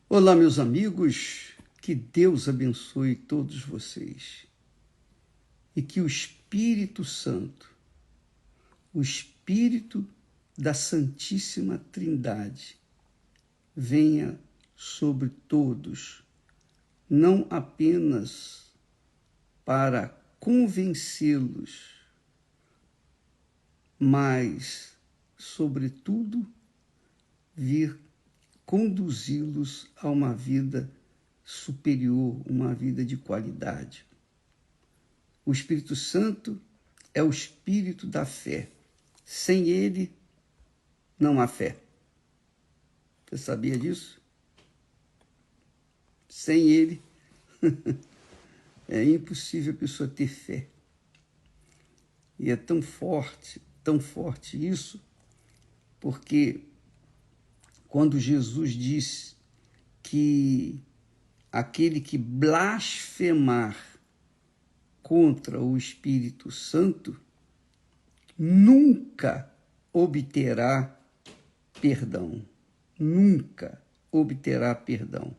Olá, meus amigos, que Deus abençoe todos vocês e que o Espírito Santo, o Espírito da Santíssima Trindade, venha sobre todos, não apenas para convencê-los, mas, sobretudo, vir conduzi-los a uma vida superior, uma vida de qualidade. O Espírito Santo é o Espírito da fé. Sem ele, não há fé. Você sabia disso? Sem ele, é impossível a pessoa ter fé. E é tão forte isso, porque quando Jesus disse que aquele que blasfemar contra o Espírito Santo nunca obterá perdão. Nunca obterá perdão.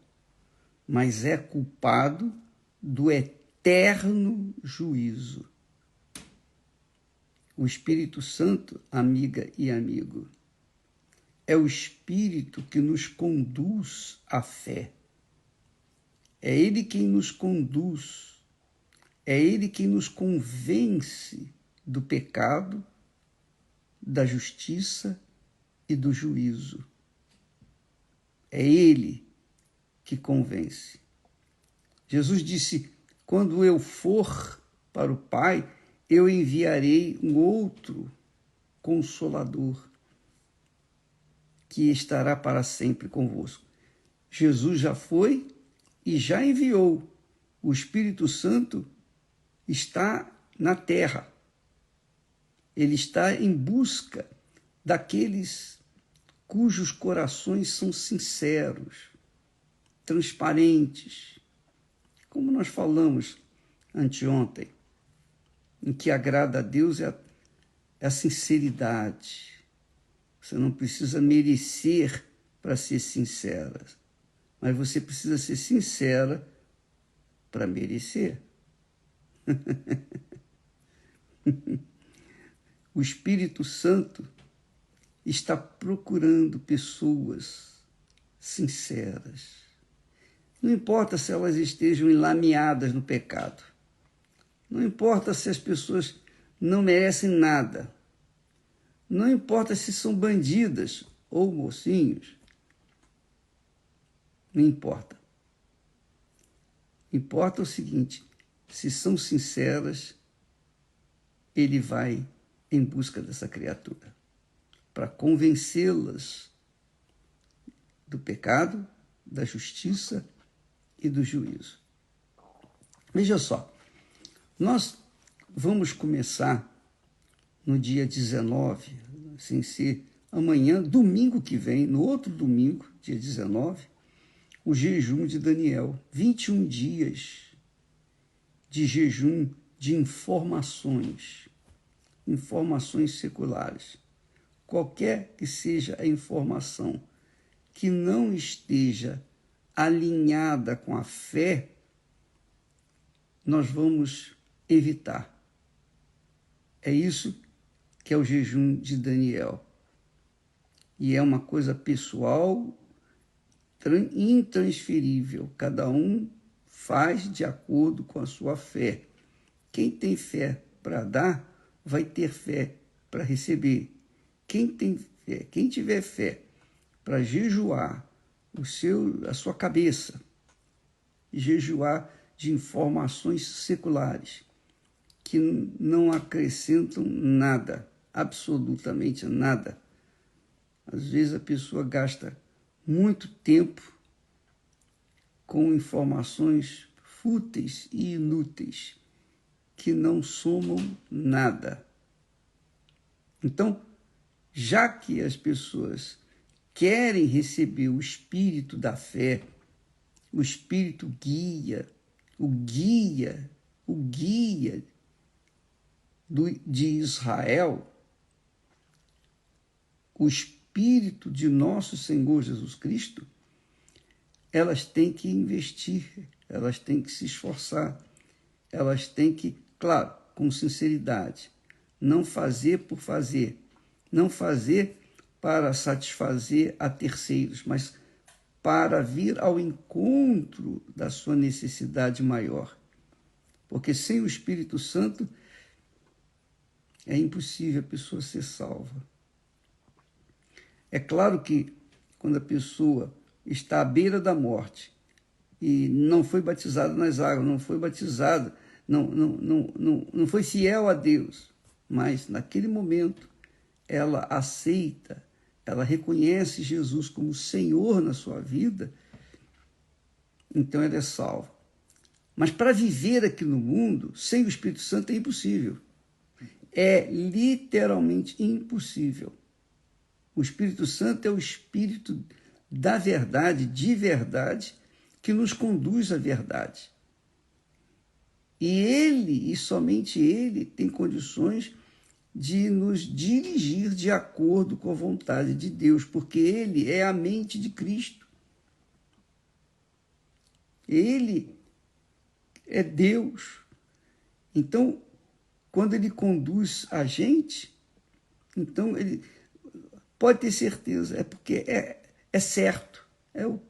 Mas é culpado do eterno juízo. O Espírito Santo, amiga e amigo, é o Espírito que nos conduz à fé. É Ele quem nos conduz, é Ele quem nos convence do pecado, da justiça e do juízo. É Ele que convence. Jesus disse: quando eu for para o Pai, eu enviarei um outro Consolador, que estará para sempre convosco. Jesus já foi e já enviou. O Espírito Santo está na terra. Ele está em busca daqueles cujos corações são sinceros, transparentes. Como nós falamos anteontem, em que agrada a Deus é a sinceridade. Você não precisa merecer para ser sincera, mas você precisa ser sincera para merecer. O Espírito Santo está procurando pessoas sinceras. Não importa se elas estejam enlameadas no pecado. Não importa se as pessoas não merecem nada. Não importa se são bandidas ou mocinhos. Não importa. Importa o seguinte: se são sinceras, ele vai em busca dessa criatura para convencê-las do pecado, da justiça e do juízo. Veja só, nós vamos começar no dia 19, sem ser amanhã, domingo que vem, no outro domingo, dia 19, o jejum de Daniel. 21 dias de jejum de informações seculares. Qualquer que seja a informação que não esteja alinhada com a fé, nós vamos evitar. É isso que é o jejum de Daniel. E é uma coisa pessoal, intransferível. Cada um faz de acordo com a sua fé. Quem tem fé para dar, vai ter fé para receber. Quem tiver fé para jejuar a sua cabeça, jejuar de informações seculares que não acrescentam nada, absolutamente nada. Às vezes a pessoa gasta muito tempo com informações fúteis e inúteis que não somam nada. Então, já que as pessoas querem receber o Espírito da fé, o Espírito guia, o guia de Israel, o Espírito de nosso Senhor Jesus Cristo, elas têm que investir, elas têm que se esforçar, elas têm que, claro, com sinceridade, não fazer por fazer, não fazer para satisfazer a terceiros, mas para vir ao encontro da sua necessidade maior. Porque sem o Espírito Santo é impossível a pessoa ser salva. É claro que quando a pessoa está à beira da morte e não foi batizada nas águas, não foi batizada, não foi fiel a Deus, mas naquele momento ela aceita, ela reconhece Jesus como Senhor na sua vida, então ela é salva. Mas para viver aqui no mundo, sem o Espírito Santo é impossível. É literalmente impossível. O Espírito Santo é o Espírito da verdade, de verdade, que nos conduz à verdade. E ele, e somente ele, tem condições de nos dirigir de acordo com a vontade de Deus, porque ele é a mente de Cristo. Ele é Deus. Então, quando ele conduz a gente, então ele pode ter certeza, é porque é certo,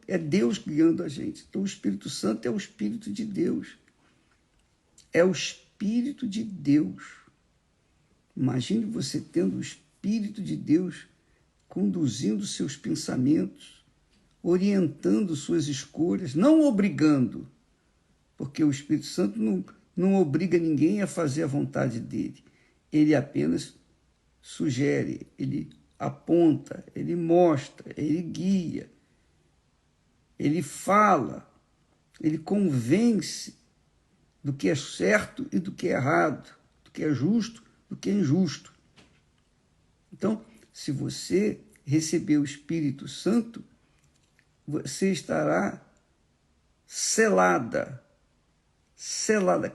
é Deus guiando a gente. Então, o Espírito Santo é o Espírito de Deus. É o Espírito de Deus. Imagine você tendo o Espírito de Deus conduzindo seus pensamentos, orientando suas escolhas, não obrigando, porque o Espírito Santo não obriga ninguém a fazer a vontade dele. Ele apenas sugere, ele aponta, ele mostra, ele guia, ele fala, ele convence do que é certo e do que é errado, do que é justo, do que é injusto. Então, se você receber o Espírito Santo, você estará selada,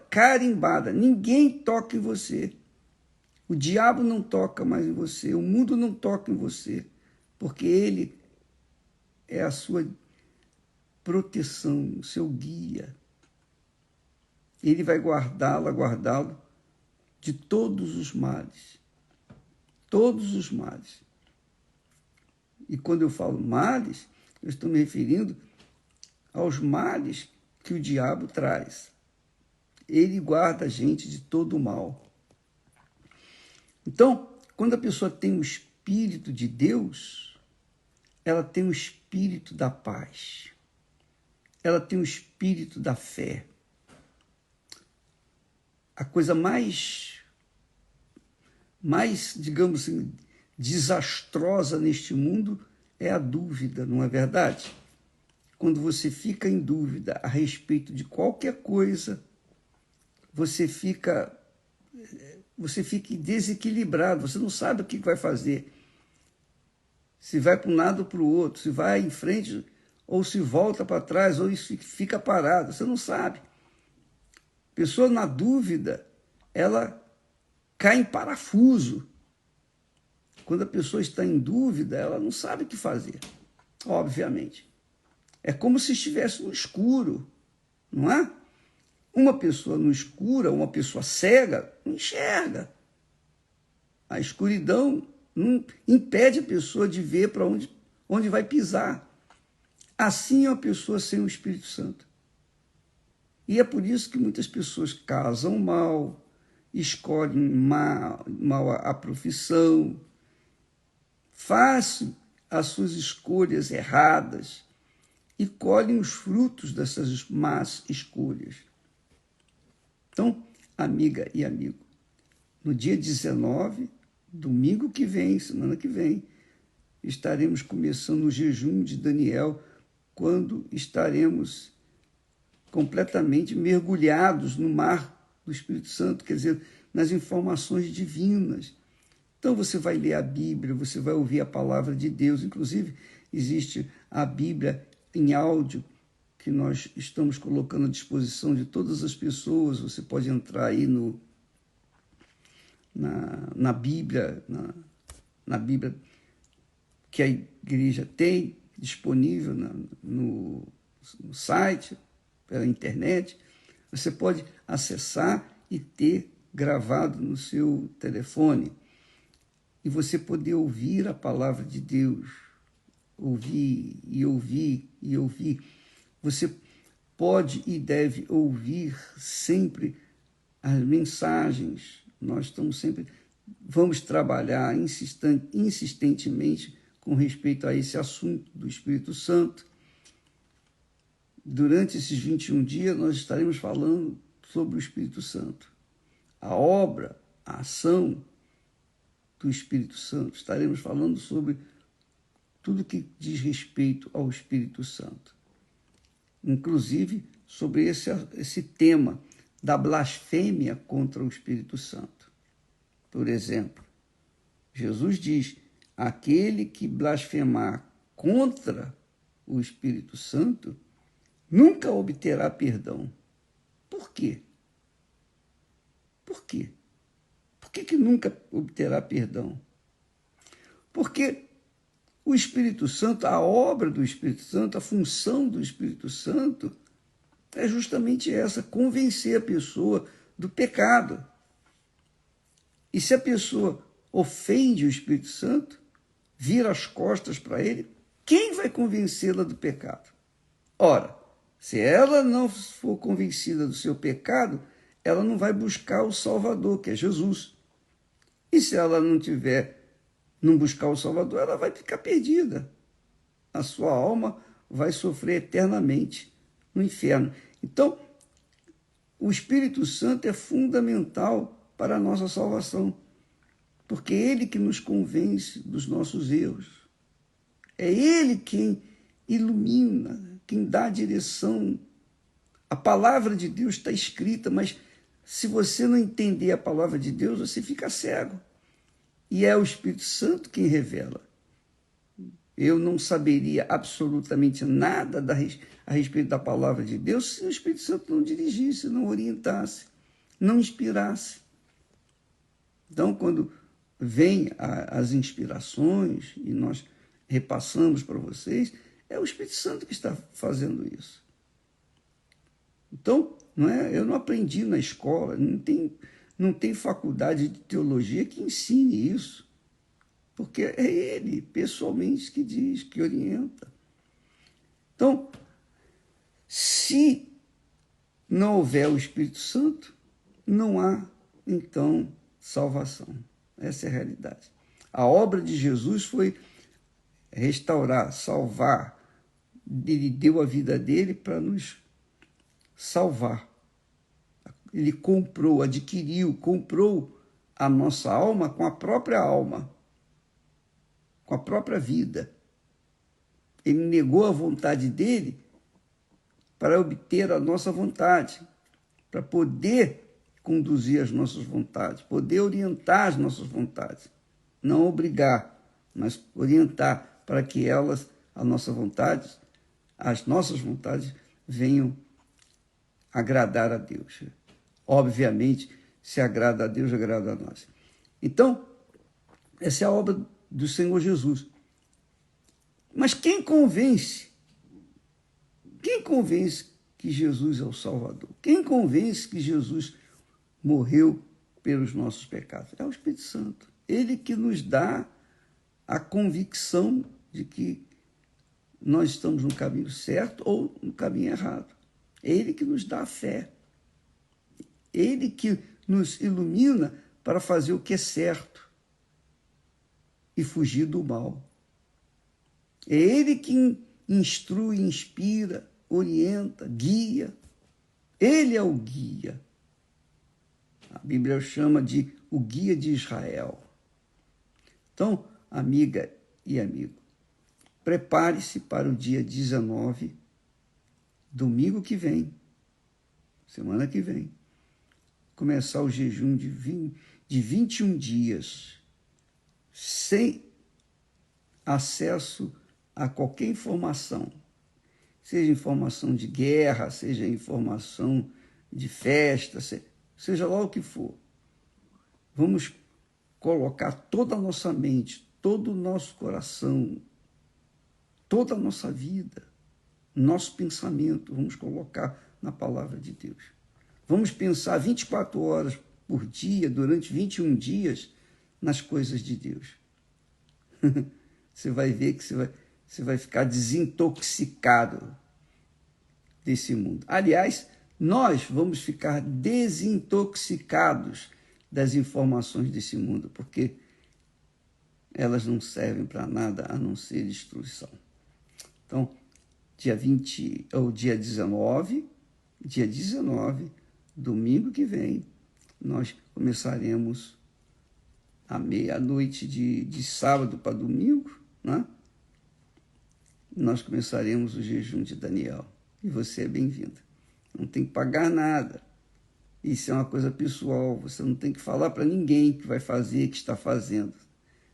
carimbada. Ninguém toca em você. O diabo não toca mais em você, o mundo não toca em você, porque ele é a sua proteção, o seu guia. Ele vai guardá-lo de todos os males. Todos os males. E quando eu falo males, eu estou me referindo aos males que o diabo traz. Ele guarda a gente de todo o mal. Então, quando a pessoa tem o Espírito de Deus, ela tem o Espírito da paz. Ela tem o Espírito da fé. A coisa mais, digamos assim, desastrosa neste mundo é a dúvida, não é verdade? Quando você fica em dúvida a respeito de qualquer coisa, você fica desequilibrado, você não sabe o que vai fazer. Se vai para um lado ou para o outro, se vai em frente ou se volta para trás, ou fica parado, você não sabe. Pessoa na dúvida, ela cai em parafuso. Quando a pessoa está em dúvida, ela não sabe o que fazer, obviamente. É como se estivesse no escuro, não é? Uma pessoa no escuro, uma pessoa cega, não enxerga. A escuridão não impede a pessoa de ver para onde vai pisar. Assim é uma pessoa sem o Espírito Santo. E é por isso que muitas pessoas casam mal, escolhem mal a profissão, fazem as suas escolhas erradas e colhem os frutos dessas más escolhas. Então, amiga e amigo, no dia 19, domingo que vem, semana que vem, estaremos começando o jejum de Daniel, quando estaremos completamente mergulhados no mar do Espírito Santo, quer dizer, nas informações divinas. Então você vai ler a Bíblia, você vai ouvir a palavra de Deus, inclusive existe a Bíblia em áudio, que nós estamos colocando à disposição de todas as pessoas. Você pode entrar aí na Bíblia, na Bíblia que a igreja tem disponível no no site, pela internet, você pode acessar e ter gravado no seu telefone. E você poder ouvir a palavra de Deus, ouvir e ouvir e ouvir. Você pode e deve ouvir sempre as mensagens. Nós estamos sempre, vamos trabalhar insistentemente com respeito a esse assunto do Espírito Santo. Durante esses 21 dias, nós estaremos falando sobre o Espírito Santo. A obra, a ação do Espírito Santo. Estaremos falando sobre tudo que diz respeito ao Espírito Santo. Inclusive sobre esse tema da blasfêmia contra o Espírito Santo. Por exemplo, Jesus diz: aquele que blasfemar contra o Espírito Santo nunca obterá perdão. Por quê? Por quê? Por que nunca obterá perdão? Porque o Espírito Santo, a obra do Espírito Santo, a função do Espírito Santo é justamente essa, convencer a pessoa do pecado. E se a pessoa ofende o Espírito Santo, vira as costas para ele, quem vai convencê-la do pecado? Ora, se ela não for convencida do seu pecado, ela não vai buscar o Salvador, que é Jesus. E se ela não buscar o Salvador, ela vai ficar perdida. A sua alma vai sofrer eternamente no inferno. Então, o Espírito Santo é fundamental para a nossa salvação, porque é Ele que nos convence dos nossos erros. É Ele quem ilumina, quem dá a direção. A palavra de Deus está escrita, mas se você não entender a palavra de Deus, você fica cego. E é o Espírito Santo quem revela. Eu não saberia absolutamente nada a respeito da palavra de Deus se o Espírito Santo não dirigisse, não orientasse, não inspirasse. Então, quando vem as inspirações e nós repassamos para vocês, é o Espírito Santo que está fazendo isso. Então, eu não aprendi na escola, não tem faculdade de teologia que ensine isso, porque é Ele, pessoalmente, que diz, que orienta. Então, se não houver o Espírito Santo, não há, então, salvação. Essa é a realidade. A obra de Jesus foi restaurar, salvar. Ele deu a vida dele para nos salvar. Ele comprou a nossa alma com a própria alma, com a própria vida. Ele negou a vontade dele para obter a nossa vontade, para poder conduzir as nossas vontades, poder orientar as nossas vontades. Não obrigar, mas orientar para que as nossas vontades venham agradar a Deus. Obviamente, se agrada a Deus, agrada a nós. Então, essa é a obra do Senhor Jesus. Mas quem convence? Quem convence que Jesus é o Salvador? Quem convence que Jesus morreu pelos nossos pecados? É o Espírito Santo. Ele que nos dá a convicção de que nós estamos no caminho certo ou no caminho errado. É Ele que nos dá a fé. Ele que nos ilumina para fazer o que é certo e fugir do mal. É Ele que instrui, inspira, orienta, guia. Ele é o guia. A Bíblia chama de o guia de Israel. Então, amiga e amigo, prepare-se para o dia 19, domingo que vem, semana que vem, começar o jejum de 21 dias, sem acesso a qualquer informação, seja informação de guerra, seja informação de festa, seja lá o que for. Vamos colocar toda a nossa mente, todo o nosso coração, toda a nossa vida Nosso pensamento, vamos colocar na palavra de Deus. Vamos pensar 24 horas por dia, durante 21 dias, nas coisas de Deus. Você vai ver que você vai ficar desintoxicado desse mundo. Aliás, nós vamos ficar desintoxicados das informações desse mundo, porque elas não servem para nada a não ser destruição. Então, dia 19, domingo que vem, nós começaremos à meia-noite de sábado para domingo, né? Nós começaremos o jejum de Daniel. E você é bem-vindo. Não tem que pagar nada. Isso é uma coisa pessoal. Você não tem que falar para ninguém que vai fazer, que está fazendo.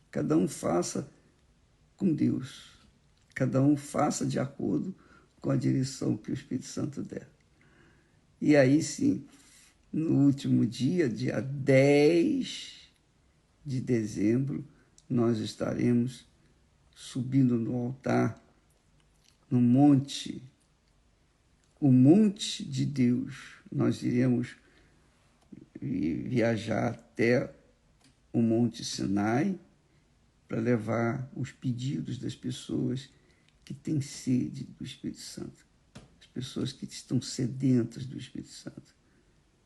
Cada um faça com Deus. Cada um faça de acordo com a direção que o Espírito Santo der. E aí sim, no último dia, dia 10 de dezembro, nós estaremos subindo no altar, no monte, o monte de Deus. Nós iremos viajar até o Monte Sinai para levar os pedidos das pessoas que têm sede do Espírito Santo, as pessoas que estão sedentas do Espírito Santo.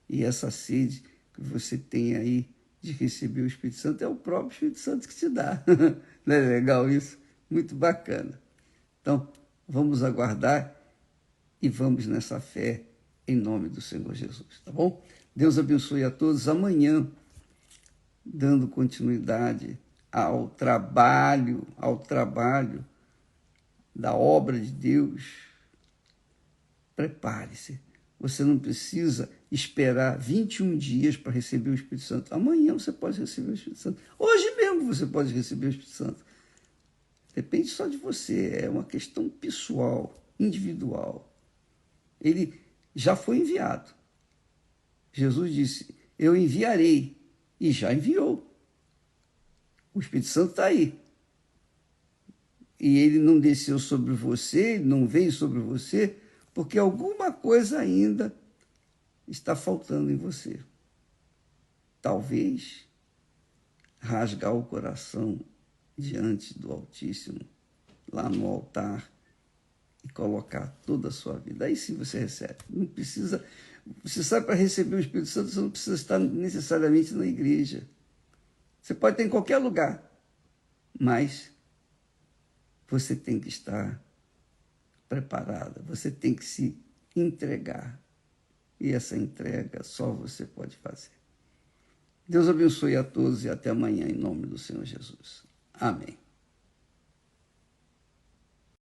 E essa sede que você tem aí de receber o Espírito Santo é o próprio Espírito Santo que te dá. Não é legal isso? Muito bacana. Então, vamos aguardar e vamos nessa fé em nome do Senhor Jesus, tá bom? Deus abençoe a todos. Amanhã, dando continuidade ao trabalho da obra de Deus, prepare-se. Você não precisa esperar 21 dias para receber o Espírito Santo. Amanhã você pode receber o Espírito Santo. Hoje mesmo você pode receber o Espírito Santo. Depende só de você. É uma questão pessoal, individual. Ele já foi enviado. Jesus disse, eu enviarei. E já enviou. O Espírito Santo está aí. E ele não desceu sobre você, não veio sobre você, porque alguma coisa ainda está faltando em você. Talvez rasgar o coração diante do Altíssimo, lá no altar, e colocar toda a sua vida. Aí sim você recebe. Não precisa. Você sabe, para receber o Espírito Santo, você não precisa estar necessariamente na igreja. Você pode ter em qualquer lugar, mas você tem que estar preparada, você tem que se entregar. E essa entrega só você pode fazer. Deus abençoe a todos e até amanhã, em nome do Senhor Jesus. Amém.